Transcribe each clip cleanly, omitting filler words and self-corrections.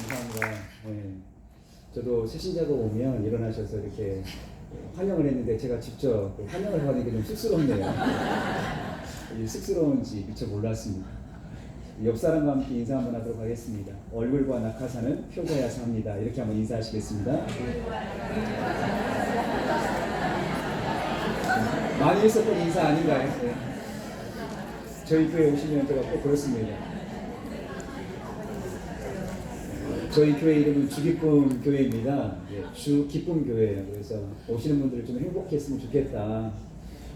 감사합니다. 네. 저도 새신자가 오면 일어나셔서 이렇게 환영을 했는데 제가 직접 환영을 하는 게 좀 쑥스럽네요. 이 쑥스러운지 미처 몰랐습니다. 옆 사람과 함께 인사 한번 하도록 하겠습니다. 얼굴과 낙하산은 표자야 삽니다. 이렇게 한번 인사하시겠습니다. 많이 했었던 인사 아닌가요? 네. 저희 교회 오시면 제가 꼭 그렇습니다. 저희 교회 이름은 주기쁨 교회입니다. 주기쁨 교회예요. 그래서 오시는 분들이 좀 행복했으면 좋겠다.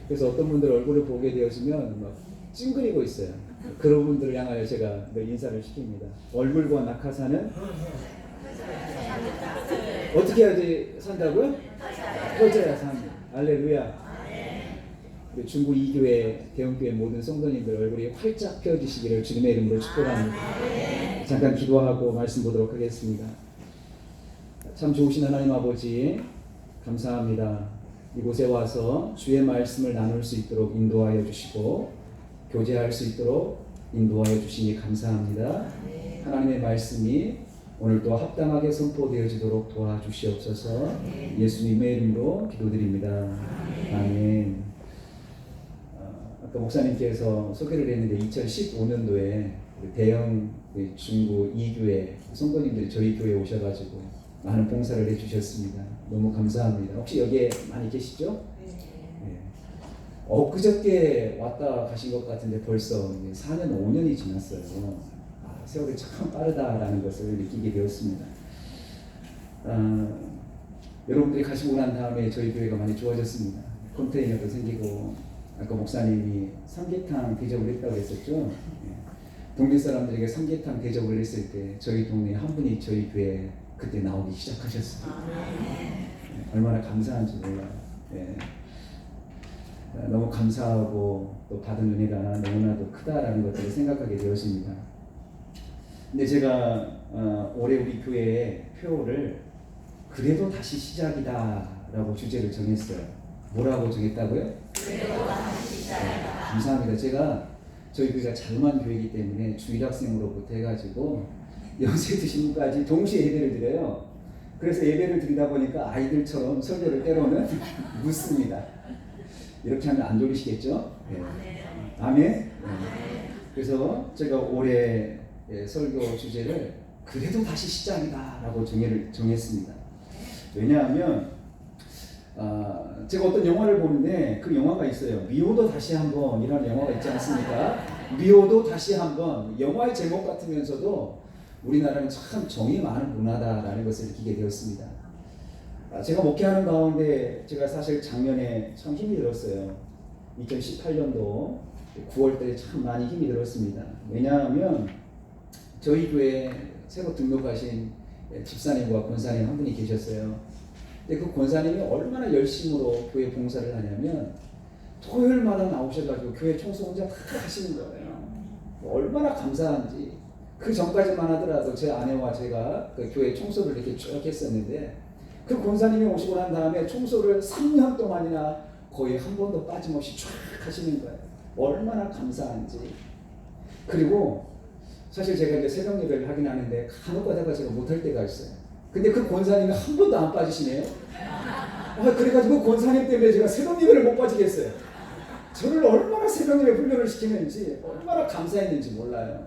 그래서 어떤 분들 얼굴을 보게 되었으면 막 찡그리고 있어요. 그런 분들을 향하여 제가 늘 인사를 시킵니다. 얼굴과 낙하산은 어떻게 해야지 산다고요? 펴져야 삽니다. 할렐루야. 중구 이교회 대형교회 모든 성도님들 얼굴이 활짝 펴지시기를 주님의 이름으로 축복합니다. 잠깐 기도하고 말씀 보도록 하겠습니다. 참 좋으신 하나님 아버지 감사합니다. 이곳에 와서 주의 말씀을 나눌 수 있도록 인도하여 주시고 교제할 수 있도록 인도하여 주시니 감사합니다. 하나님의 말씀이 오늘도 합당하게 선포되어지도록 도와주시옵소서. 예수님의 이름으로 기도드립니다. 아멘. 아까 목사님께서 소개를 했는데 2015년도에 대형 중구 2교회 성도님들이 저희 교회에 오셔가지고 많은 봉사를 해주셨습니다. 너무 감사합니다. 혹시 여기에 많이 계시죠? 네. 엊그저께 왔다 가신 것 같은데 벌써 4년, 5년이 지났어요. 세월이 참 빠르다라는 것을 느끼게 되었습니다. 여러분들이 가시고 난 다음에 저희 교회가 많이 좋아졌습니다. 컨테이너도 생기고 아까 목사님이 삼계탕 대접을 했다고 했었죠. 동네 사람들에게 삼계탕 대접을 했을 때 저희 동네 한 분이 저희 교회에 그때 나오기 시작하셨어요. 얼마나 감사한지 몰라요. 너무 감사하고 또 받은 은혜가 너무나도 크다라는 것들을 생각하게 되었습니다. 근데 제가 올해 우리 교회의 표를 그래도 다시 시작이다 라고 주제를 정했어요. 뭐라고 정했다고요? 감사합니다. 제가 저희 교회가 자그마한 교회이기 때문에 주일학생으로부터 해가지고 연세 드신 분까지 동시에 예배를 드려요. 그래서 예배를 드리다 보니까 아이들처럼 설교를 때로는 묻습니다. 이렇게 하면 안 졸리시겠죠? 네. 아멘. 네. 그래서 제가 올해 설교 주제를 그래도 다시 시작이다 라고 정했습니다. 왜냐하면 제가 어떤 영화를 보는데 그 영화가 있어요. 미워도 다시 한번 이라는 영화가 있지 않습니까? 미워도 다시 한번. 영화의 제목 같으면서도 우리나라는 참 정이 많은 문화다라는 것을 느끼게 되었습니다. 제가 목회하는 가운데 제가 사실 작년에 참 힘이 들었어요. 2018년도 9월달에 참 많이 힘이 들었습니다. 왜냐하면 저희 교회에 새로 등록하신 집사님과 권사님 한 분이 계셨어요. 근데 그 권사님이 얼마나 열심으로 교회 봉사를 하냐면 토요일마다 나오셔가지고 교회 청소 혼자 다 하시는 거예요. 얼마나 감사한지. 그 전까지만 하더라도 제 아내와 제가 그 교회 청소를 이렇게 쭉 했었는데 그 권사님이 오시고 난 다음에 청소를 3년 동안이나 거의 한 번도 빠짐없이 쭉 하시는 거예요. 얼마나 감사한지. 그리고 사실 제가 이제 새벽 예배를 하긴 하는데 간혹 가다가 제가 못할 때가 있어요. 근데 그 권사님이 한 번도 안 빠지시네요. 그래가지고 권사님 때문에 제가 새벽 예배를 못 빠지겠어요. 저를 얼마나 새벽 예배 훈련을 시키는지 얼마나 감사했는지 몰라요.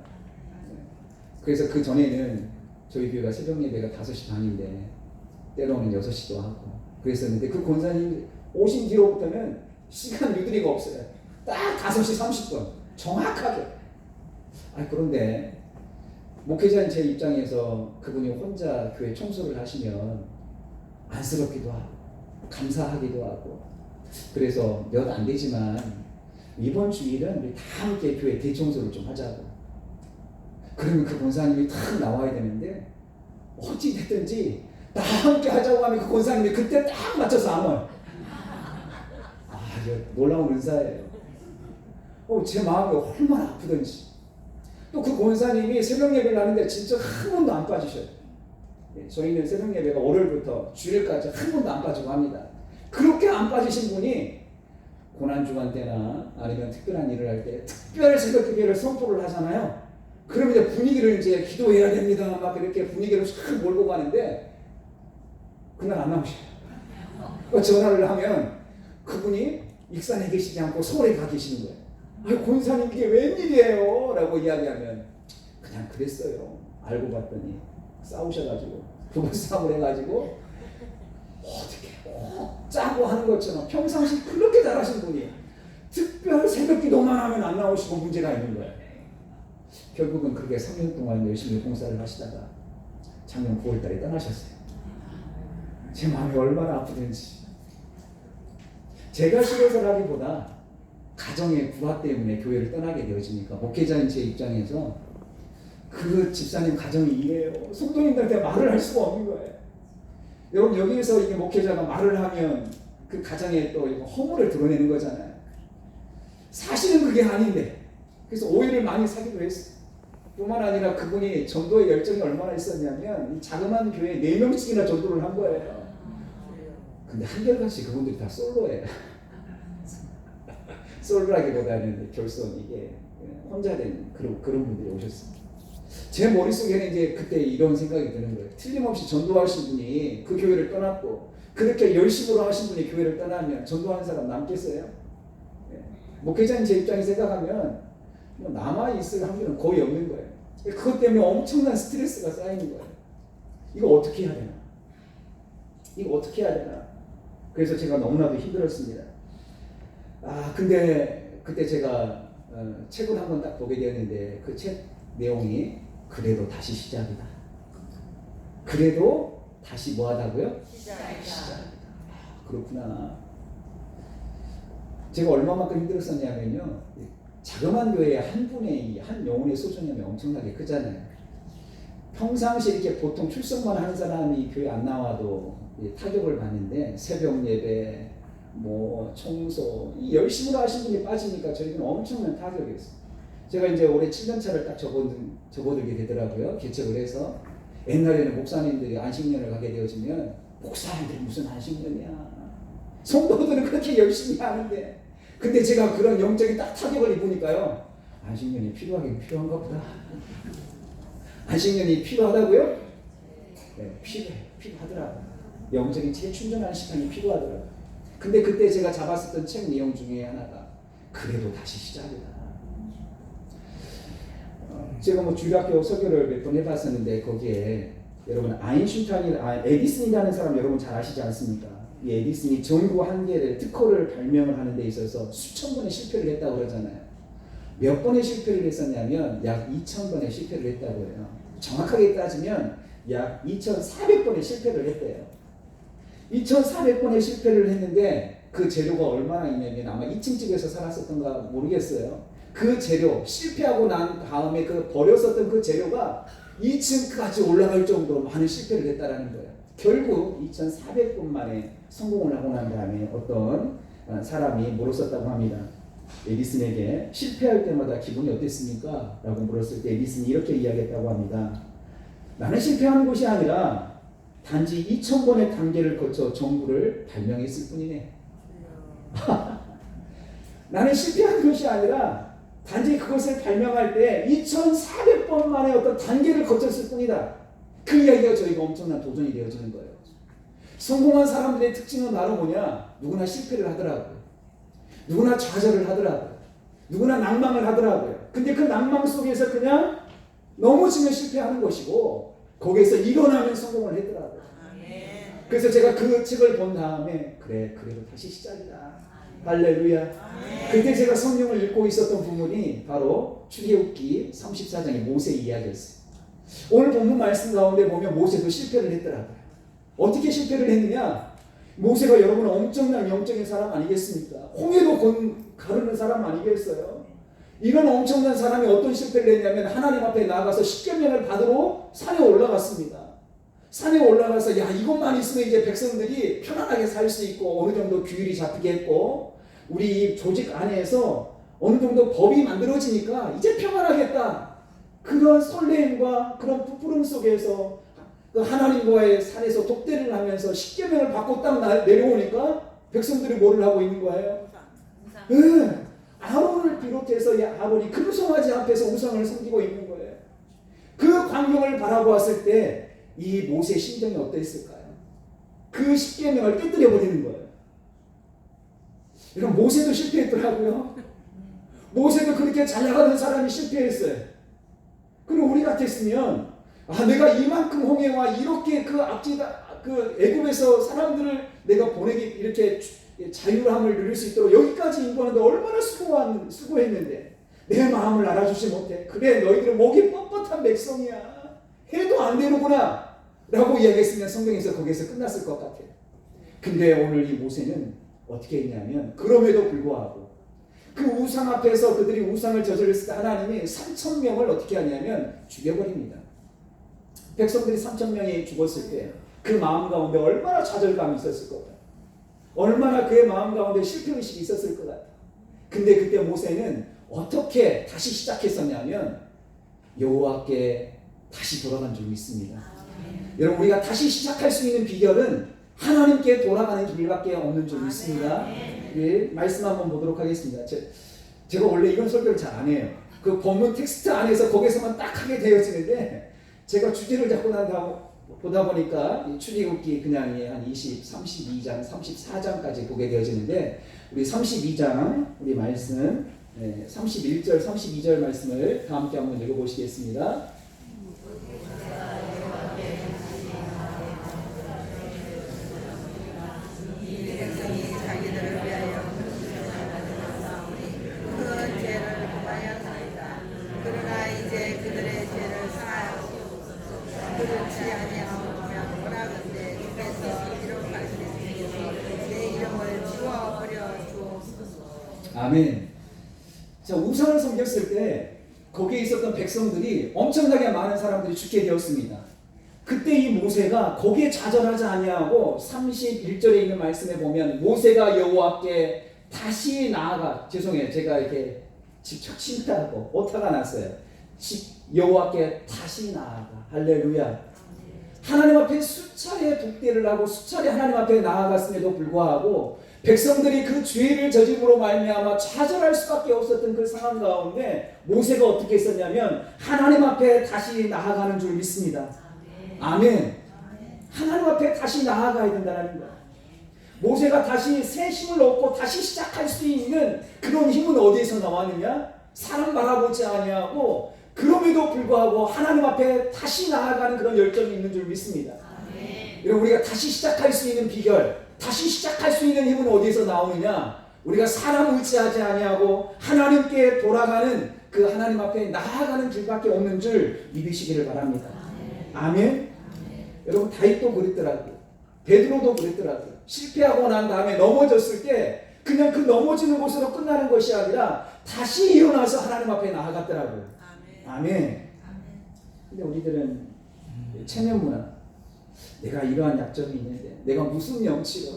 그래서 그 전에는 저희 교회가 새벽 예배가 5시 반인데 때로는 6시도 하고 그랬었는데 그 권사님 오신 뒤로부터는 시간 유도리가 없어요. 딱 5시 30분 정확하게. 그런데 목회자인 제 입장에서 그분이 혼자 교회 청소를 하시면 안쓰럽기도 하고 감사하기도 하고 그래서 몇 안 되지만 이번 주일은 우리 다 함께 교회 대청소를 좀 하자고. 그러면 그 권사님이 딱 나와야 되는데 어찌 됐든지 다 함께 하자고 하면 그 권사님이 그때 딱 맞춰서 안 와요. 놀라운 은사예요. 제 마음이 얼마나 아프던지. 또 그 권사님이 새벽 예배를 하는데 진짜 한 번도 안 빠지셔요. 저희는 새벽 예배가 월요일부터 주일까지 한 번도 안 빠지고 합니다. 그렇게 안 빠지신 분이 고난주간 때나 아니면 특별한 일을 할 때 특별 새벽 예배를 선포를 하잖아요. 그러면 이제 분위기를 이제 기도해야 됩니다. 막 이렇게 분위기를 싹 몰고 가는데 그날 안 나오셔요. 전화를 하면 그분이 익산에 계시지 않고 서울에 가 계시는 거예요. 아, 권사님 이게 웬일이에요? 라고 이야기하면 그냥 그랬어요. 알고 봤더니 싸우셔가지고 부부싸움을 해가지고 어떻게 짜고 하는 것처럼 평상시 그렇게 잘하신 분이 특별 새벽 기도만 하면 안 나오시고 문제가 있는 거예요. 결국은 그렇게 3년 동안 열심히 봉사를 하시다가 작년 9월 달에 떠나셨어요. 제 마음이 얼마나 아프든지. 제가 싫어서라기보다 가정의 부하 때문에 교회를 떠나게 되어지니까 목회자인 제 입장에서 그 집사님 가정이 이래요. 성도님들한테 말을 할 수가 없는 거예요. 여러분 여기에서 이게 목회자가 말을 하면 그 가정에 또 허물을 드러내는 거잖아요. 사실은 그게 아닌데 그래서 오해를 많이 사기도 했어요. 뿐만 아니라 그분이 전도의 열정이 얼마나 있었냐면 이 자그마한 교회에 4명씩이나 전도를 한 거예요. 근데 한결같이 그분들이 다 솔로예요. 솔로라기보다는 결손 이게 혼자 된 그런 분들이 오셨습니다. 제 머릿속에는 이제 그때 이런 생각이 드는 거예요. 틀림없이 전도하신 분이 그 교회를 떠났고 그렇게 열심으로 하신 분이 교회를 떠나면 전도하는 사람 남겠어요? 목회자인 제 입장에 생각하면 남아있을 확률은 거의 없는 거예요. 그것 때문에 엄청난 스트레스가 쌓이는 거예요. 이거 어떻게 해야 되나? 이거 어떻게 해야 되나? 그래서 제가 너무나도 힘들었습니다. 근데 그때 제가 책을 한번 딱 보게 되었는데 그 책 내용이 그래도 다시 시작이다. 그래도 다시 뭐 하다고요? 시작이다. 그렇구나. 제가 얼마만큼 힘들었었냐면요. 자그마한 교회에 한 분의 한 영혼의 소중함이 엄청나게 크잖아요. 평상시 이렇게 보통 출석만 하는 사람이 교회 안 나와도 타격을 받는데 새벽 예배, 뭐 청소 열심히 하신 분이 빠지니까 저희는 엄청난 타격이었어요. 제가 이제 올해 7년차를 딱 접어들게 되더라고요. 개척을 해서. 옛날에는 목사님들이 안식년을 가게 되어지면 목사님들이 무슨 안식년이야. 성도들은 그렇게 열심히 하는데 근데 제가 그런 영적인 딱 타격을 입으니까요. 안식년이 필요하긴 필요한가 보다. 안식년이 필요하다고요? 네, 필요하더라고요. 영적인 재충전하는 시간이 필요하더라고요. 근데 그때 제가 잡았었던 책 내용 중에 하나가 그래도 다시 시작이다. 제가 뭐 주일학교 설교를 몇 번 해봤었는데 거기에 여러분 에디슨이라는 사람 여러분 잘 아시지 않습니까? 이 에디슨이 전구 한 개를 특허를 발명을 하는 데 있어서 수천 번의 실패를 했다고 그러잖아요. 몇 번의 실패를 했었냐면 약 2,000번의 실패를 했다고 해요. 정확하게 따지면 약 2,400번의 실패를 했대요. 2,400번의 실패를 했는데 그 재료가 얼마나 있냐면 아마 2층 집에서 살았었던가 모르겠어요. 그 재료 실패하고 난 다음에 그 버렸었던 그 재료가 2층까지 올라갈 정도로 많은 실패를 했다라는 거예요. 결국 2,400번 만에 성공을 하고 난 다음에 어떤 사람이 물었었다고 합니다. 에디슨에게 실패할 때마다 기분이 어땠습니까? 라고 물었을 때 에디슨이 이렇게 이야기했다고 합니다. 나는 실패하는 것이 아니라 단지 2,000번의 단계를 거쳐 전구를 발명했을 뿐이네. 나는 실패한 것이 아니라 단지 그것을 발명할 때 2,400번 만에 어떤 단계를 거쳤을 뿐이다. 그 이야기가 저희가 엄청난 도전이 되어지는 거예요. 성공한 사람들의 특징은 바로 뭐냐? 누구나 실패를 하더라고요. 누구나 좌절을 하더라고요. 누구나 낭망을 하더라고요. 근데 그 낭망 속에서 그냥 넘어지면 실패하는 것이고 거기에서 일어나면 성공을 했더라고요. 그래서 제가 그 책을 본 다음에 그래도 다시 시작이다. 할렐루야. 그때 제가 성경을 읽고 있었던 부분이 바로 출애굽기 34장의 모세 이야기였어요. 오늘 본문 말씀 가운데 보면 모세도 실패를 했더라고요. 어떻게 실패를 했느냐? 모세가 여러분 엄청난 영적인 사람 아니겠습니까? 홍해도 가르는 사람 아니겠어요? 이런 엄청난 사람이 어떤 실패를 했냐면 하나님 앞에 나가서 십계명을 받으러 산에 올라갔습니다. 산에 올라가서 이것만 있으면 이제 백성들이 편안하게 살 수 있고 어느 정도 규율이 잡히게 했고 우리 조직 안에서 어느 정도 법이 만들어지니까 이제 평안하겠다. 그런 설렘과 그런 부풀음 속에서 그 하나님과의 산에서 독대를 하면서 십계명을 받고 딱 내려오니까 백성들이 뭐를 하고 있는 거예요? 아론을 비롯해서 아론이 금송아지 앞에서 우상을 섬기고 있는 거예요. 그 광경을 바라보았을 때 이 모세의 심정이 어땠을까요? 그 십계명을 깨뜨려 버리는 거예요. 여러분, 모세도 실패했더라고요. 모세도 그렇게 잘 나가는 사람이 실패했어요. 그리고 우리 같았으면 내가 이만큼 홍해와 이렇게 그 앞지다 그 애굽에서 사람들을 내가 보내기 이렇게 자유함을 누릴 수 있도록 여기까지 인도하는데 얼마나 수고했는데 내 마음을 알아주지 못해. 그래, 너희들은 목이 뻣뻣한 백성이야. 해도 안 되는구나 라고 이야기했으면 성경에서 거기에서 끝났을 것 같아요. 근데 오늘 이 모세는 어떻게 했냐면, 그럼에도 불구하고 그 우상 앞에서 그들이 우상을 저질렀을 때 하나님이 3,000명을 어떻게 하냐면 죽여버립니다. 백성들이 3,000명이 죽었을 때 그 마음 가운데 얼마나 좌절감이 있었을 것 같아요. 얼마나 그의 마음 가운데 실패의식이 있었을 것 같아요. 근데 그때 모세는 어떻게 다시 시작했었냐면 여호와께 다시 돌아간 줄 믿습니다. 여러분, 우리가 다시 시작할 수 있는 비결은 하나님께 돌아가는 길밖에 없는 줄 믿습니다. 예, 말씀 한번 보도록 하겠습니다. 제가 원래 이런 설교를 잘 안 해요. 그 본문 텍스트 안에서 거기서만 딱 하게 되어지는데, 제가 주제를 잡고 난 다음 보다 보니까 출애굽기 그냥 한 32장, 34장까지 보게 되어지는데, 우리 32장 우리 말씀 31절, 32절 말씀을 다 함께 한번 읽어보시겠습니다. 아멘. 자, 우상을 섬겼을 때 거기에 있었던 백성들이 엄청나게 많은 사람들이 죽게 되었습니다. 그때 이 모세가 거기에 좌절하지 아니하고 31절에 있는 말씀에 보면 모세가 여호와께 다시 나아가, 죄송해요, 제가 이렇게 직접 침탈하고 오타가 났어요. 여호와께 다시 나아가. 할렐루야. 하나님 앞에 수차례 독대를 하고 수차례 하나님 앞에 나아갔음에도 불구하고 백성들이 그 죄를 저짐으로 말미암아 좌절할 수밖에 없었던 그 상황 가운데 모세가 어떻게 했었냐면 하나님 앞에 다시 나아가는 줄 믿습니다. 아멘. 하나님 앞에 다시 나아가야 된다는 거야. 모세가 다시 새 힘을 얻고 다시 시작할 수 있는 그런 힘은 어디에서 나왔느냐? 사람 바라보지 아니하고 그럼에도 불구하고 하나님 앞에 다시 나아가는 그런 열정이 있는 줄 믿습니다. 여러분, 우리가 다시 시작할 수 있는 비결, 다시 시작할 수 있는 힘은 어디에서 나오느냐? 우리가 사람 의지하지 아니하고 하나님께 돌아가는 그 하나님 앞에 나아가는 길밖에 없는 줄 믿으시기를 바랍니다. 아멘. 여러분, 다윗도 그랬더라고요. 베드로도 그랬더라고요. 실패하고 난 다음에 넘어졌을 때 그냥 그 넘어지는 곳으로 끝나는 것이 아니라 다시 일어나서 하나님 앞에 나아갔더라고요. 아멘. 근데 우리들은 체면 문화, 내가 이러한 약점이 있는데 내가 무슨 염치로,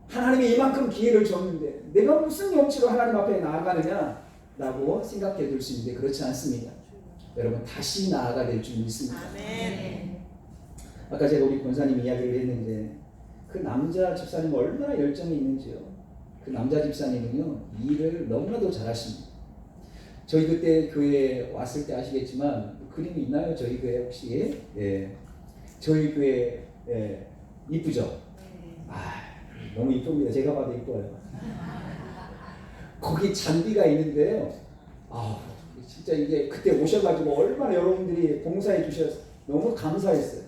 하나님이 이만큼 기회를 줬는데 내가 무슨 염치로 하나님 앞에 나아가느냐 라고 생각해 둘 수 있는데 그렇지 않습니다. 여러분, 다시 나아가야 될 줄 믿습니다. 아멘. 아까 제가 우리 권사님 이야기를 했는데 그 남자 집사님 얼마나 열정이 있는지요. 그 남자 집사님은요, 일을 너무나도 잘하십니다. 저희 그때 교회에 왔을 때 아시겠지만 그림이 있나요? 저희 교회 혹시? 예. 저희 교회 이쁘죠? 너무 이쁩니다. 제가 봐도 이뻐요. 거기 잔디가 있는데요. 진짜 이게 그때 오셔가지고 얼마나 여러분들이 봉사해 주셔서 너무 감사했어요.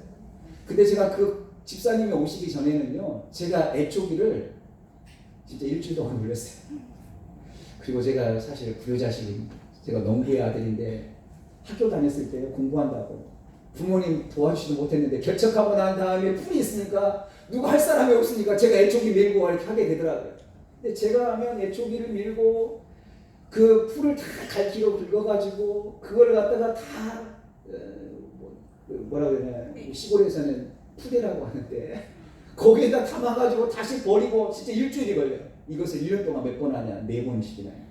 근데 제가 그 집사님이 오시기 전에는요, 제가 애초기를 진짜 일주일 동안 물렸어요. 그리고 제가 사실 부효자식입니다. 제가 농부의 아들인데 학교 다녔을 때 공부한다고 부모님 도와주지도 못했는데 개척하고 난 다음에 풀이 있으니까 누가 할 사람이 없으니까 제가 애초기 밀고 이렇게 하게 되더라고요. 근데 제가 하면 애초기를 밀고 그 풀을 다 갈기로 긁어가지고 그걸 갖다가 다 뭐라 그러냐, 시골에서는 푸대라고 하는데 거기에다 담아가지고 다시 버리고 진짜 일주일이 걸려요. 이것을 1년 동안 몇 번 하냐? 4번씩이나.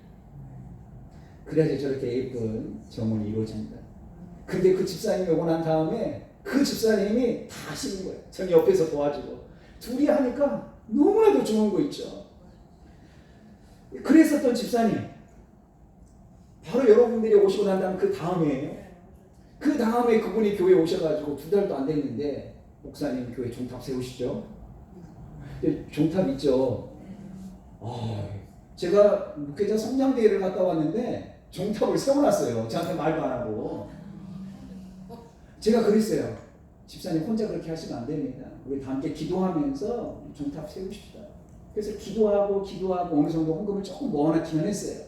그래야지 저렇게 예쁜 정원이 이루어집니다. 근데 그 집사님이 오고 난 다음에 그 집사님이 다 하시는 거예요. 전 옆에서 도와주고. 둘이 하니까 너무나도 좋은 거 있죠. 그랬었던 집사님, 바로 여러분들이 오시고 난 다음 그 다음이에요. 그 다음에 그분이 교회 오셔가지고 2달도 안 됐는데 목사님 교회 종탑 세우시죠? 종탑 있죠? 제가 목회자 성장대회를 갔다 왔는데 종탑을 세워놨어요. 저한테 말도 안 하고. 제가 그랬어요. 집사님 혼자 그렇게 하시면 안 됩니다. 우리 다 함께 기도하면서 종탑 세우십시다. 그래서 기도하고 어느 정도 헌금을 조금 모아놨기는 했어요.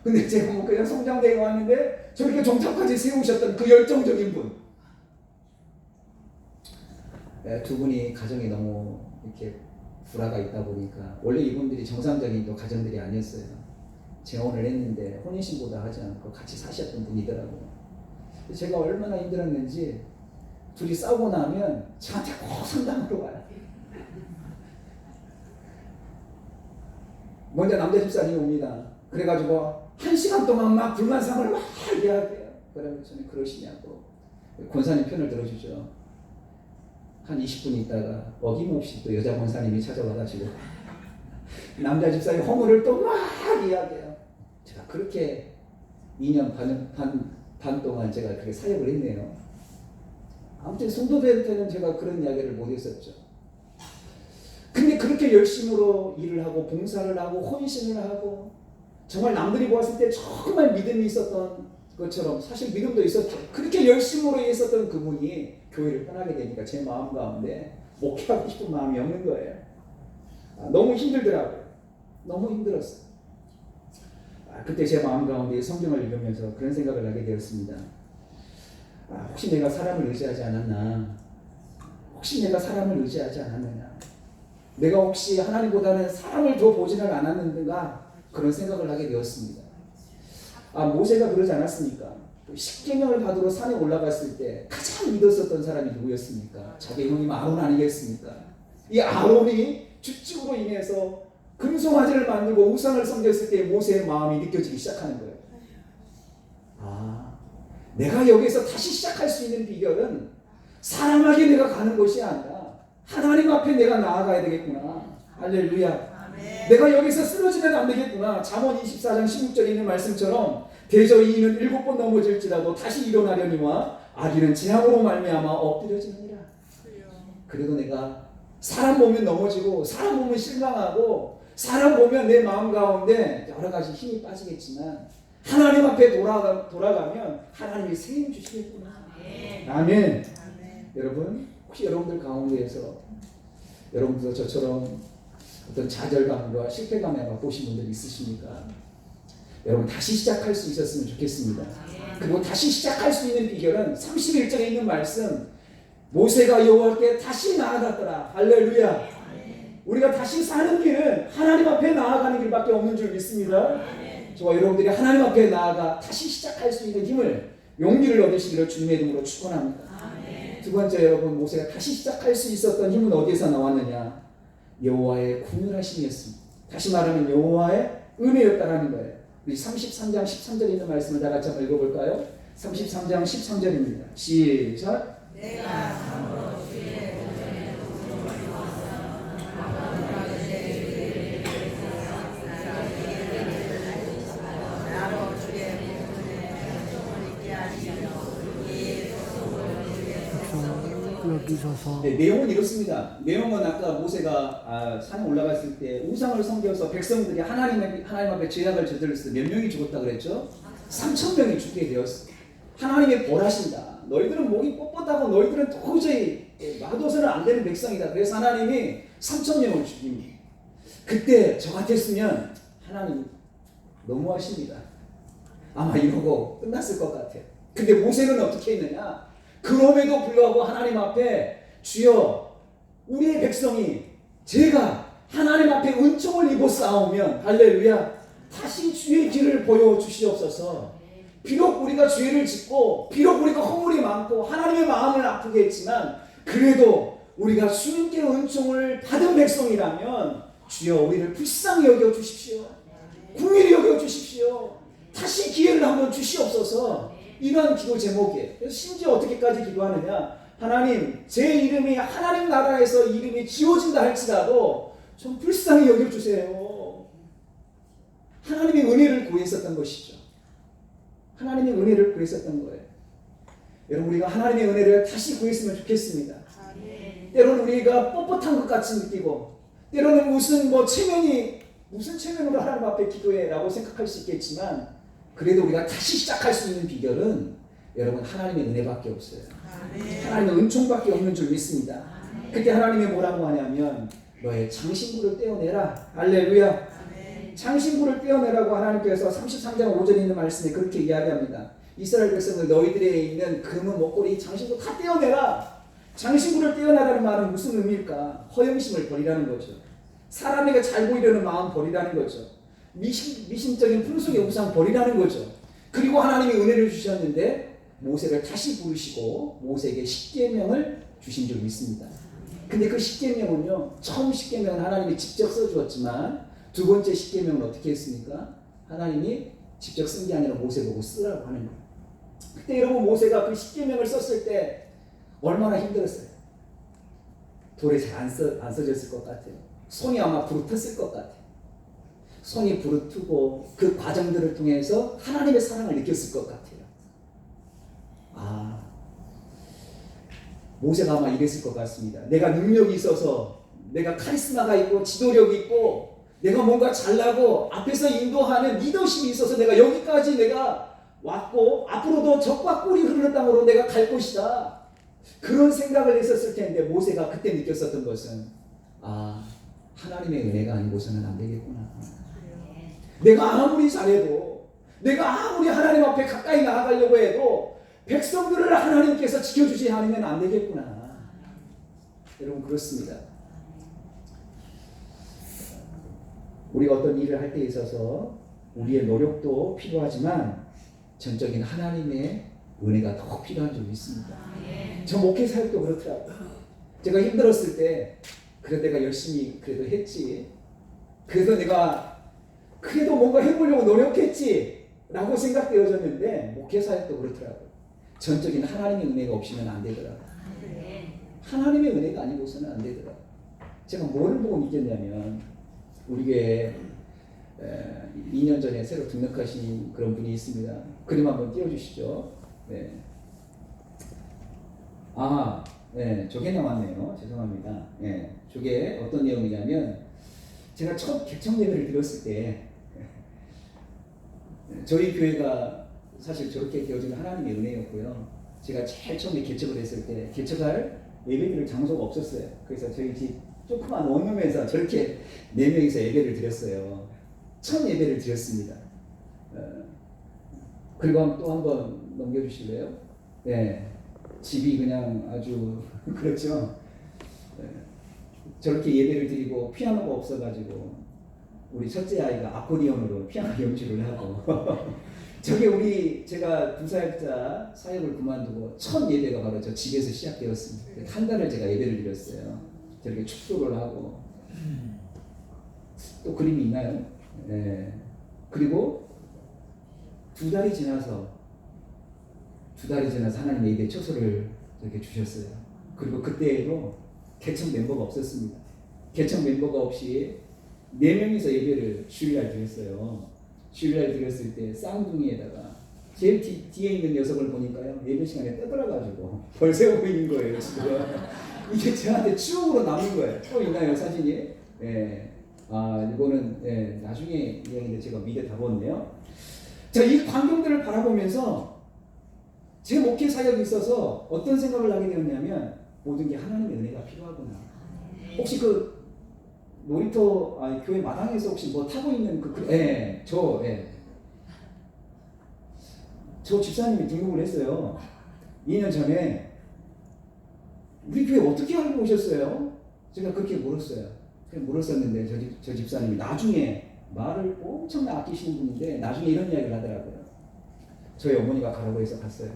근데 제가 목회자 성장대회에 왔는데 저렇게 종탑까지 세우셨던 그 열정적인 분. 두 분이 가정이 너무 이렇게 불화가 있다 보니까 원래 이분들이 정상적인 또 가정들이 아니었어요. 재혼을 했는데 혼인신고도 하지 않고 같이 사셨던 분이더라고요. 제가 얼마나 힘들었는지 둘이 싸우고 나면 저한테 꼭 상담으로 와요. 먼저 남자 집사님이 옵니다. 그래가지고 1시간 동안 막 불만상을 막 이야기해요. 그러면 저는 그러시냐고 권사님 편을 들어주죠. 한 20분 있다가 어김없이 또 여자 권사님이 찾아와가지고 남자 집사의 허물을 또 막 이야기해요. 제가 그렇게 2년 반 동안 제가 그렇게 사역을 했네요. 아무튼 성도들한테는 제가 그런 이야기를 못했었죠. 근데 그렇게 열심으로 일을 하고 봉사를 하고 헌신을 하고 정말 남들이 보았을 때 정말 믿음이 있었던 것처럼 사실 믿음도 있었죠. 그렇게 열심으로 있었던 그분이 교회를 떠나게 되니까 제 마음 가운데 목회하고 싶은 마음이 없는 거예요. 너무 힘들더라고요. 너무 힘들었어요. 그때 제 마음 가운데 성경을 읽으면서 그런 생각을 하게 되었습니다. 혹시 내가 사람을 의지하지 않았나? 혹시 내가 사람을 의지하지 않았느냐? 내가 혹시 하나님보다는 사람을 더 보지는 않았는가? 그런 생각을 하게 되었습니다. 모세가 그러지 않았습니까? 십계명을 받으러 산에 올라갔을 때 가장 믿었었던 사람이 누구였습니까? 자기 형님 아론 아니겠습니까? 이 아론이 주축으로 인해서 금송아지를 만들고 우상을 섬겼을 때 모세의 마음이 느껴지기 시작하는 거예요. 내가 여기서 다시 시작할 수 있는 비결은 사람에게 내가 가는 것이 아니라 하나님 앞에 내가 나아가야 되겠구나. 할렐루야. 아멘. 내가 여기서 쓰러지면 안 되겠구나. 잠언 24장 16절에 있는 말씀처럼 대저히 이는 7번 넘어질지라도 다시 일어나려니와 악인은 재앙으로 말미암아 엎드려지느니라. 그래도 내가 사람 보면 넘어지고 사람 보면 실망하고 사람 보면 내 마음 가운데 여러 가지 힘이 빠지겠지만 하나님 앞에 돌아가면 하나님이 세임 주시겠구나. 아멘. 여러분 혹시 여러분들 가운데에서 여러분도 저처럼 어떤 좌절감과 실패감에 맛보신 분들 있으십니까? 여러분 다시 시작할 수 있었으면 좋겠습니다. 그리고 다시 시작할 수 있는 비결은 31절에 있는 말씀 모세가 여호와께 다시 나아갔더라. 할렐루야. 우리가 다시 사는 길은 하나님 앞에 나아가는 길밖에 없는 줄 믿습니다. 저와 여러분들이 하나님 앞에 나아가 다시 시작할 수 있는 힘을 용기를 얻으시기를 주님의 이름으로 축원합니다. 두 번째 여러분 모세가 다시 시작할 수 있었던 힘은 어디에서 나왔느냐? 여호와의 긍휼하심이었습니다. 다시 말하면 여호와의 은혜였다라는 거예요. 우리 33장 13절에 있는 말씀을 다 같이 한번 읽어볼까요? 33장 13절입니다. 시작. 내가 참으로 주의 보전에 여기서서 내용은 이렇습니다. 내용은 아까 모세가 산에 올라갔을 때 우상을 섬겨서 백성들이 하나님 앞에 죄악을 저질렀을 때 몇 명이 죽었다 그랬죠? 3,000명이 죽게 되었어. 하나님의 벌하신다. 너희들은 목이 뻣뻣하고 너희들은 도저히 놔둬서는 안 되는 백성이다. 그래서 하나님이 3,000명을 죽입니다. 그때 저 같았으면 하나님 너무하십니다. 아마 이러고 끝났을 것 같아요. 근데 모세는 어떻게 했느냐? 그럼에도 불구하고 하나님 앞에 주여 우리의 백성이 제가 하나님 앞에 은총을 입어 싸우면 할렐루야 다시 주의 길을 보여주시옵소서. 비록 우리가 죄를 짓고 비록 우리가 허물이 많고 하나님의 마음을 아프게 했지만 그래도 우리가 주님께 은총을 받은 백성이라면 주여 우리를 불쌍히 여겨 주십시오. 긍휼히 여겨 주십시오. 다시 기회를 한번 주시옵소서. 이러한 기도 제목이에요. 그래서 심지어 어떻게까지 기도하느냐? 하나님, 제 이름이 하나님 나라에서 이름이 지워진다 할지라도 좀 불쌍히 여겨주세요. 하나님의 은혜를 구했었던 것이죠. 하나님의 은혜를 구했었던 거예요. 여러분 우리가 하나님의 은혜를 다시 구했으면 좋겠습니다. 때로는 우리가 뻣뻣한 것 같이 느끼고 때로는 무슨 체면으로 하나님 앞에 기도해 라고 생각할 수 있겠지만 그래도 우리가 다시 시작할 수 있는 비결은 여러분 하나님의 은혜밖에 없어요. 하나님의 은총밖에 없는 줄 믿습니다. 그때 하나님이 뭐라고 하냐면 너의 장신구를 떼어내라. 할렐루야. 장신구를 떼어내라고 하나님께서 33장 5절에 있는 말씀에 그렇게 이야기합니다. 이스라엘 백성들 너희들에 있는 금은 목걸이 장신구 다 떼어내라. 장신구를 떼어내라는 말은 무슨 의미일까? 허영심을 버리라는 거죠. 사람에게 잘 보이려는 마음 버리라는 거죠. 미신적인 풍속의 우상 버리라는 거죠. 그리고 하나님이 은혜를 주셨는데 모세를 다시 부르시고 모세에게 십계명을 주신 줄 믿습니다. 근데 그 십계명은요, 처음 십계명은 하나님이 직접 써주었지만 두 번째 십계명은 어떻게 했습니까? 하나님이 직접 쓴 게 아니라 모세 보고 쓰라고 하는 거예요. 그때 여러분 모세가 그 십계명을 썼을 때 얼마나 힘들었어요. 돌에 잘 안 써졌을 것 같아요. 손이 아마 부르텄을 것 같아요. 손이 부르트고 그 과정들을 통해서 하나님의 사랑을 느꼈을 것 같아요. 모세가 아마 이랬을 것 같습니다. 내가 능력이 있어서 내가 카리스마가 있고 지도력이 있고 내가 뭔가 잘나고 앞에서 인도하는 리더십이 있어서 내가 여기까지 내가 왔고 앞으로도 적과 꿀이 흐르는 땅으로 내가 갈 것이다. 그런 생각을 했었을 텐데 모세가 그때 느꼈었던 것은 하나님의 은혜가 아니고서는 안 되겠구나. 내가 아무리 잘해도 내가 아무리 하나님 앞에 가까이 나아가려고 해도 백성들을 하나님께서 지켜주지 않으면 안 되겠구나. 여러분 그렇습니다. 우리가 어떤 일을 할 때 있어서 우리의 노력도 필요하지만 전적인 하나님의 은혜가 더 필요한 줄 믿습니다. 저 목회 사역도 그렇더라고요. 제가 힘들었을 때 그래도 내가 열심히 그래도 했지. 그래서 내가 그래도 뭔가 해보려고 노력했지 라고 생각되어졌는데 목회 사역도 그렇더라고요. 전적인 하나님의 은혜가 없이는 안 되더라고요. 하나님의 은혜가 아니고서는 안 되더라고요. 제가 뭐를 보고 믿겠냐면 우리 교회에 2년 전에 새로 등록하신 그런 분이 있습니다. 그림 한번 띄워주시죠. 네. 네, 저게 나왔네요. 죄송합니다. 네, 저게 어떤 내용이냐면 제가 첫 개척 예배를 드렸을 때 저희 교회가 사실 저렇게 되어진 하나님의 은혜였고요. 제가 제일 처음에 개척을 했을 때 개척할 예배드릴 장소가 없었어요. 그래서 저희 집 조그만 원룸에서 저렇게 4명이서 예배를 드렸어요. 첫 예배를 드렸습니다. 그리고 또 한번 넘겨주실래요? 네, 집이 그냥 아주 그렇죠. 저렇게 예배를 드리고 피아노가 없어가지고 우리 첫째 아이가 아코디언으로 피아노 연주를 하고 저게 제가 부사역자 사역을 그만두고 첫 예배가 바로 저 집에서 시작되었습니다. 한 달을 제가 예배를 드렸어요. 저렇게 축도를 하고 또 그림이 있나요? 네. 그리고 두 달이 지나서 하나님의 예배 처소를 이렇게 주셨어요. 그리고 그때에도 개척 멤버가 없었습니다. 개척 멤버가 없이 4명이서 예배를 주일날 드렸어요. 주일날 드렸을 때 쌍둥이에다가 제일 뒤에 있는 녀석을 보니까요 예배 시간에 떠들어가지고 벌새고 있는 거예요 지금. 이게 저한테 추억으로 남은 거예요. 또 있나요 사진이? 예. 이거는 나중에 이야기인데 제가 미리 다 봤네요. 자, 이 광경들을 바라보면서 제 목회 사역이 있어서 어떤 생각을 하게 되었냐면 모든 게 하나님의 은혜가 필요하구나. 혹시 그 놀이터 교회 마당에서 혹시 뭐 타고 있는 저 집사님이 등록을 했어요. 2년 전에. 우리 교회 어떻게 알고 오셨어요? 제가 그렇게 물었어요. 물었었는데 저 집사님이 나중에 말을 엄청 아끼시는 분인데 나중에 이런 이야기를 하더라고요. 저희 어머니가 가라고 해서 갔어요.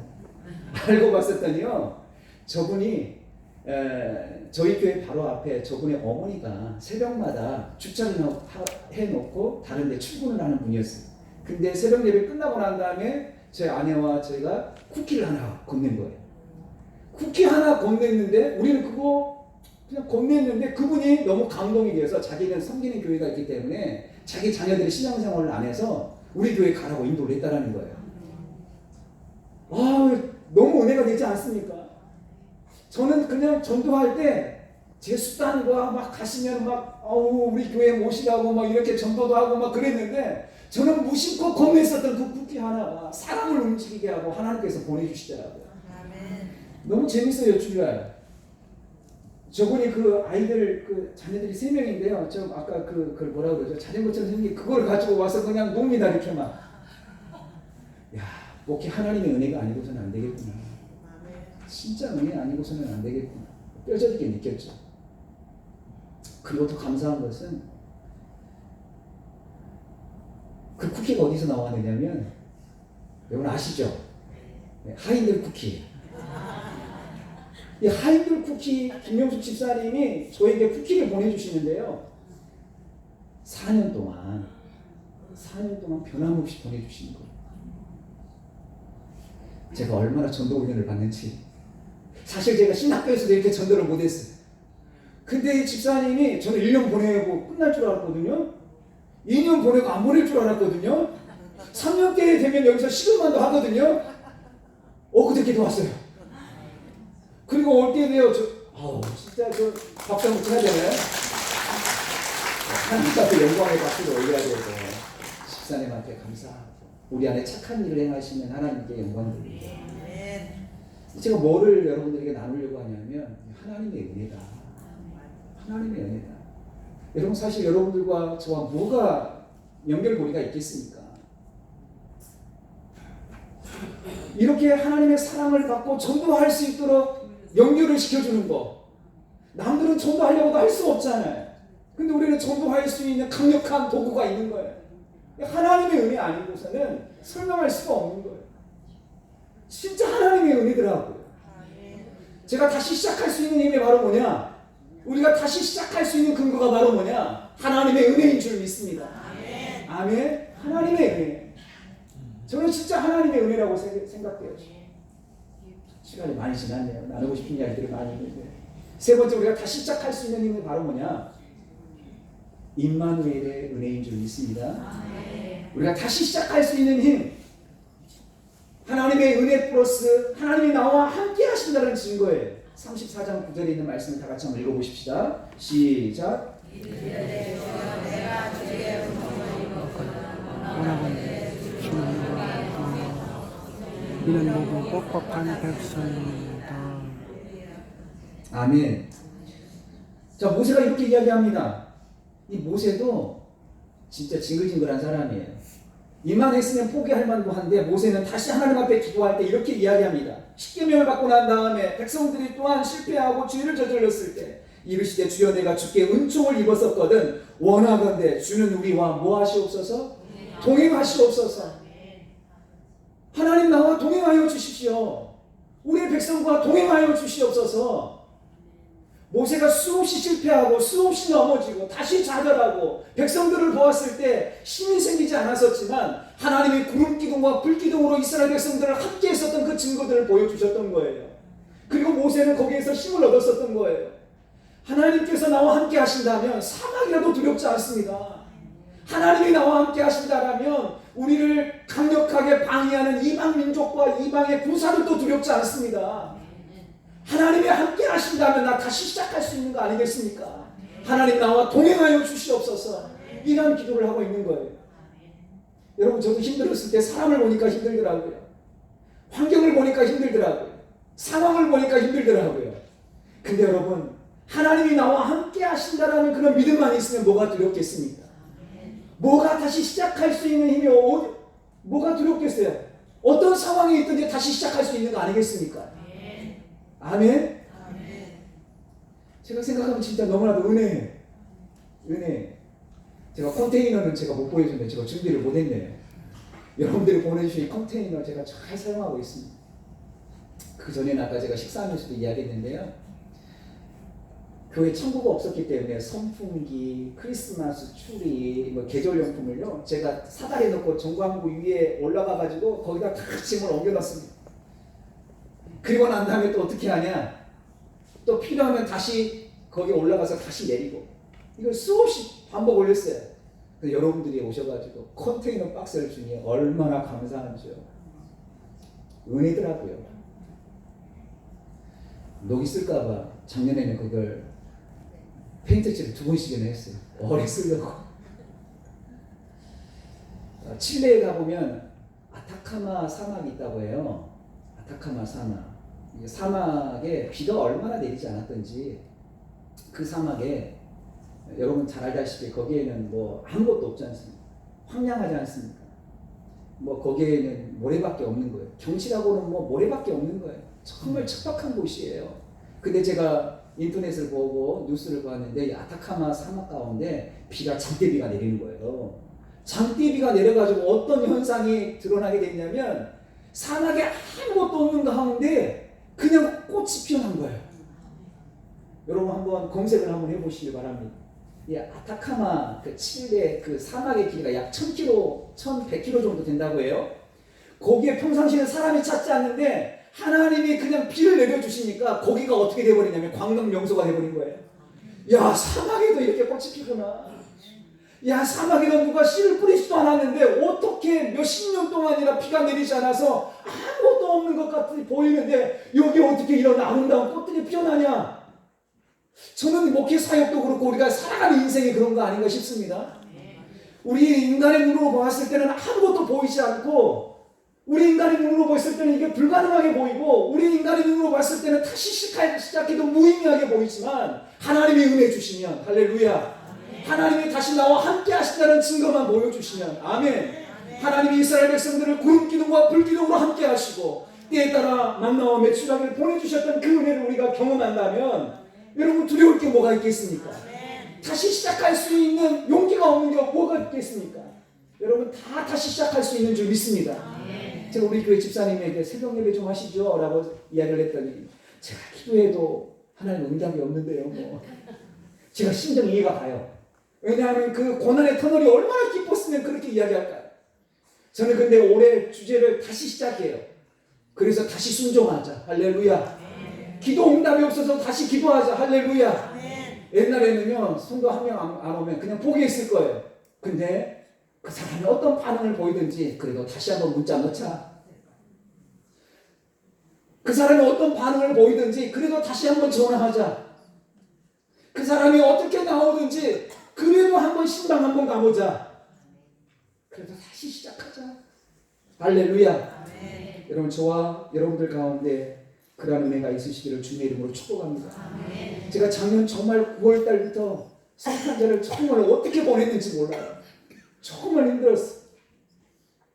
알고 봤었더니요, 저분이 저희 교회 바로 앞에 저분의 어머니가 새벽마다 주차를 해놓고 다른 데 출근을 하는 분이었어요. 근데 새벽 예배 끝나고 난 다음에 저희 아내와 저희가 쿠키를 하나 건넨 거예요. 쿠키 하나 건넸는데 우리는 그거 그냥 건넸는데 그분이 너무 감동이 돼서 자기는 섬기는 교회가 있기 때문에 자기 자녀들의 신앙생활을 안 해서 우리 교회 가라고 인도를 했다라는 거예요. 너무 은혜가 되지 않습니까? 저는 그냥 전도할 때 제 수단과 막 가시면 막 우리 교회 모시라고 막 이렇게 전도도 하고 막 그랬는데 저는 무심코 검했었던 그 쿠키 하나가 사람을 움직이게 하고 하나님께서 보내주시더라고요. 너무 재밌어요. 주일날 저분이 그 아이들 그 자녀들이 3명인데요. 저 아까 그걸 뭐라 그러죠? 자전거처럼 생긴 그걸 가지고 와서 그냥 놉니다. 이렇게 막. 야, 목회 하나님의 은혜가 아니고서는 안 되겠구나. 진짜 은혜 아니고서는 안 되겠구나. 뼈저리게 느꼈죠. 그리고 더 감사한 것은 그 쿠키가 어디서 나왔느냐면 여러분 아시죠? 하인들 쿠키. 이 하인들 쿠키 김명숙 집사님이 저에게 쿠키를 보내주시는데요. 4년 동안 변함없이 보내주시는 거예요. 제가 얼마나 전도 훈련을 받는지. 사실 제가 신학교에서도 이렇게 전도를 못했어요. 근데 이 집사님이 저는 1년 보내고 끝날 줄 알았거든요. 2년 보내고 안 보낼 줄 알았거든요. 3년째 되면 여기서 시급만도 하거든요. 그저께도 왔어요. 그리고 올 때 돼요. 진짜 박수 한번 쳐야 되나요? 하나님 앞에 영광의 박수를 올려야 되고 집사님한테 감사하고 우리 안에 착한 일을 행하시면 하나님께 영광 드립니다. 제가 뭐를 여러분들에게 나누려고 하냐면 하나님의 은혜다. 하나님의 은혜다. 여러분 사실 여러분들과 저와 뭐가 연결고리가 있겠습니까? 이렇게 하나님의 사랑을 받고 전도할 수 있도록 연결을 시켜주는 거. 남들은 전도하려고도 할 수 없잖아요. 근데 우리는 전도할 수 있는 강력한 도구가 있는 거예요. 하나님의 은혜 아니고서는 설명할 수가 없는 거예요. 진짜 하나님의 은혜더라고요. 제가 다시 시작할 수 있는 힘이 바로 뭐냐? 우리가 다시 시작할 수 있는 근거가 바로 뭐냐? 하나님의 은혜인 줄 믿습니다. 아멘. 하나님의 은혜. 저는 진짜 하나님의 은혜라고 생각돼요. 시간이 많이 지났네요. 나누고 싶은 이야기들이 많이 있는데. 세 번째 우리가 다시 시작할 수 있는 힘이 바로 뭐냐? 임마누엘의 은혜인 줄 믿습니다. 우리가 다시 시작할 수 있는 힘. 하나님의 은혜 플러스 하나님이 나와 함께 하신다는 증거예요. 34장 9절에 있는 말씀을 다 같이 한번 읽어보십시다. 시작. 이는 모두 뻑뻑한 백성입니다. 아멘. 자, 모세가 이렇게 이야기합니다. 이 모세도 진짜 징글징글한 사람이에요. 이만 했으면 포기할 만도 한데 모세는 다시 하나님 앞에 기도할 때 이렇게 이야기합니다. 십계명을 받고 난 다음에 백성들이 또한 실패하고 죄를 저질렀을 때 이르시되 주여 내가 주께 은총을 입었었거든 원하건대 주는 우리와 뭐 하시옵소서? 동행하시옵소서. 하나님 나와 동행하여 주십시오. 우리의 백성과 동행하여 주시옵소서. 모세가 수없이 실패하고 수없이 넘어지고 다시 좌절하고 백성들을 보았을 때 힘이 생기지 않았었지만 하나님이 구름기둥과 불기둥으로 이스라엘 백성들을 함께 했었던 그 증거들을 보여주셨던 거예요. 그리고 모세는 거기에서 힘을 얻었었던 거예요. 하나님께서 나와 함께 하신다면 사막이라도 두렵지 않습니다. 하나님이 나와 함께 하신다면 우리를 강력하게 방해하는 이방 민족과 이방의 군사들도 두렵지 않습니다. 하나님이 함께 하신다면 나 다시 시작할 수 있는 거 아니겠습니까? 하나님 나와 동행하여 주시옵소서. 이런 기도를 하고 있는 거예요. 여러분 저도 힘들었을 때 사람을 보니까 힘들더라고요. 환경을 보니까 힘들더라고요. 상황을 보니까 힘들더라고요. 근데 여러분 하나님이 나와 함께 하신다라는 그런 믿음만 있으면 뭐가 두렵겠습니까? 뭐가 다시 시작할 수 있는 힘이 뭐가 두렵겠어요? 어떤 상황에 있든지 다시 시작할 수 있는 거 아니겠습니까? 아멘? 제가 생각하면 진짜 너무나도 은혜예요. 은혜. 제가 컨테이너는 제가 못 보여줬는데 제가 준비를 못했네요. 여러분들이 보내주신 컨테이너 제가 잘 사용하고 있습니다. 그 전에는 아까 제가 식사하면서도 이야기했는데요. 교회 천국가 없었기 때문에 선풍기, 크리스마스 추리, 계절용품을요 제가 사다리에 넣고 전광구 위에 올라가가지고 거기다 다 짐을 옮겨놨습니다. 그리고 난 다음에 또 어떻게 하냐? 또 필요하면 다시 거기 올라가서 다시 내리고 이걸 수없이 반복 올렸어요. 여러분들이 오셔가지고 컨테이너 박스를 주니 얼마나 감사한지요. 은혜더라고요. 녹이 쓸까봐 작년에는 그걸 페인트칠을 2번씩이나 했어요. 오래 쓰려고. 칠레에 가보면 아타카마 사막이 있다고 해요. 아타카마 사막. 이 사막에 비가 얼마나 내리지 않았던지 그 사막에 여러분 잘 알다시피 거기에는 뭐 아무것도 없지 않습니까? 황량하지 않습니까? 뭐 거기에는 모래밖에 없는 거예요. 경치라고는 뭐 모래밖에 없는 거예요. 정말 척박한 곳이에요. 근데 제가 인터넷을 보고 뉴스를 봤는데 이 아타카마 사막 가운데 장대비가 내리는 거예요. 장대비가 내려가지고 어떤 현상이 드러나게 됐냐면 사막에 아무것도 없는 가운데 그냥 꽃이 피어난 거예요. 여러분 한번 검색을 한번 해보시기 바랍니다. 이 아타카마 그 칠레 그 사막의 길이가 약 1000km, 1100km 정도 된다고 해요. 거기에 평상시에는 사람이 찾지 않는데 하나님이 그냥 비를 내려주시니까 거기가 어떻게 돼버리냐면 관광 명소가 돼버린 거예요. 야, 사막에도 이렇게 꽃이 피구나. 야, 사막에도 누가 씨를 뿌리지도 않았는데 어떻게 몇십 년 동안이나 비가 내리지 않아서 아무것도 없는 것 같이 보이는데 여기 어떻게 이런 아름다운 꽃들이 피어나냐. 저는 목회 사역도 그렇고 우리가 살아가는 인생이 그런 거 아닌가 싶습니다. 우리 인간의 눈으로 봤을 때는 아무것도 보이지 않고 우리 인간의 눈으로 봤을 때는 이게 불가능하게 보이고 우리 인간의 눈으로 봤을 때는 다시 시작해도 무의미하게 보이지만 하나님이 은혜 주시면 할렐루야. 하나님이 다시 나와 함께 하신다는 증거만 보여주시면 아멘. 하나님이 이스라엘 백성들을 구름 기둥과 불 기둥으로 함께 하시고 때에 따라 만나와 메추라기를 보내주셨던 그 은혜를 우리가 경험한다면 여러분 두려울 게 뭐가 있겠습니까? 다시 시작할 수 있는 용기가 없는 게 뭐가 있겠습니까? 여러분 다 다시 시작할 수 있는 줄 믿습니다. 제가 우리 교회 집사님에게 새벽 예배 좀 하시죠 라고 이야기를 했더니 제가 기도해도 하나님 응답이 없는데요 뭐. 제가 심정 이해가 가요. 왜냐하면 그 고난의 터널이 얼마나 깊었으면 그렇게 이야기할까요? 저는 근데 올해 주제를 다시 시작해요. 그래서 다시 순종하자 할렐루야. 기도 응답이 없어서 다시 기도하자 할렐루야. 옛날에는요 성도 한 명 안 오면 그냥 포기했을 거예요. 근데 그 사람이 어떤 반응을 보이든지 그래도 다시 한번 문자 넣자. 그 사람이 어떤 반응을 보이든지 그래도 다시 한번 전화하자. 그 사람이 어떻게 나오든지 그래도 한번 신방 한번 가보자. 그래도 다시 시작하자. 할렐루야. 여러분 저와 여러분들 가운데 그런 은혜가 있으시기를 주님의 이름으로 축복합니다. 제가 작년 정말 9월 달부터 성탄절을 정말 어떻게 보냈는지 몰라요. 정말 힘들었어.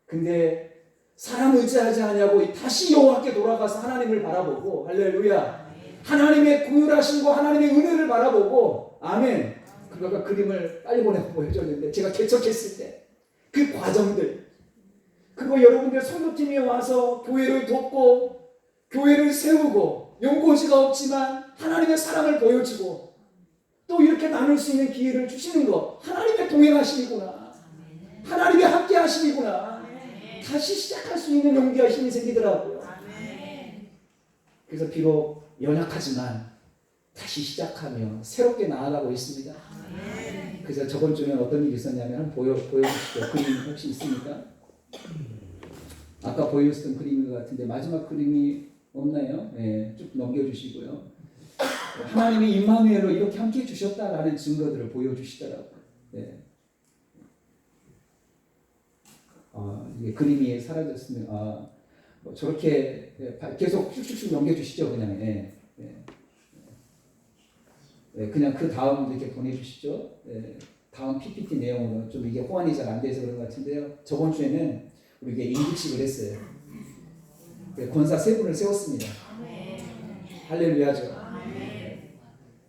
근데 사람 의지하지 않냐고 다시 여호와께 돌아가서 하나님을 바라보고 할렐루야. 하나님의 긍휼하심과 하나님의 은혜를 바라보고 아멘. 그가 그림을 빨리 보여줬는데 제가 개척했을 때 그 과정들 그리고 여러분들 선교팀이 와서 교회를 돕고 교회를 세우고 연고지가 없지만 하나님의 사랑을 보여주고 또 이렇게 나눌 수 있는 기회를 주시는 것 하나님의 동행하심이구나. 하나님의 함께 하심이구나. 다시 시작할 수 있는 용기와 힘이 생기더라고요. 그래서 비록 연약하지만 다시 시작하며 새롭게 나아가고 있습니다. 그래서 저번 주에는 어떤 일이 있었냐면 보여주시죠. 그림 혹시 있습니까? 아까 보여줬던 그림인 것 같은데 마지막 그림이 없나요? 네, 쭉 넘겨주시고요. 하나님이 임마누엘로 이렇게 함께 해주셨다라는 증거들을 보여주시더라고요. 네. 이게 그림이 사라졌으면 뭐 저렇게 계속 쭉쭉쭉 넘겨주시죠. 그냥 그냥 그 다음 이렇게 보내주시죠. 다음 PPT 내용으로 좀 이게 호환이 잘 안 돼서 그런 것 같은데요. 저번 주에는 우리가 임기칙을 했어요. 권사 3분을 세웠습니다. 할렐루야죠.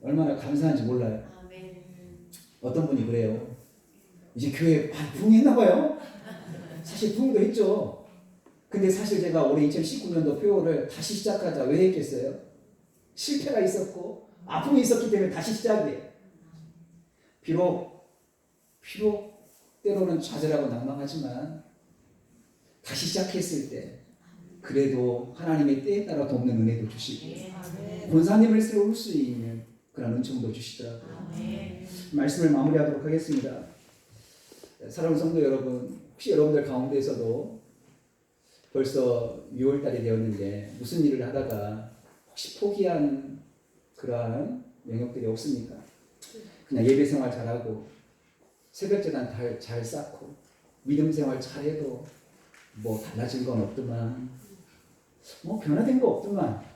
얼마나 감사한지 몰라요. 어떤 분이 그래요. 이제 교회 많이 부흥했나 봐요. 사실 부흥도 했죠. 근데 사실 제가 올해 2019년도 표를 다시 시작하자 왜 했겠어요? 실패가 있었고 아픔이 있었기 때문에 다시 시작이에요. 비록 때로는 좌절하고 낭망하지만 다시 시작했을 때 그래도 하나님의 때에 따라 돕는 은혜도 주시고 권사님을 세울 수 있는 그런 은총도 주시더라고요. 말씀을 마무리하도록 하겠습니다. 사랑하는 성도 여러분, 혹시 여러분들 가운데에서도 벌써 6월달이 되었는데 무슨 일을 하다가 혹시 포기한 그러한 영역들이 없습니까? 그냥 예배 생활 잘하고 새벽제단 잘 쌓고 믿음 생활 잘해도 뭐 달라진 건 없더만 뭐 변화된 거 없더만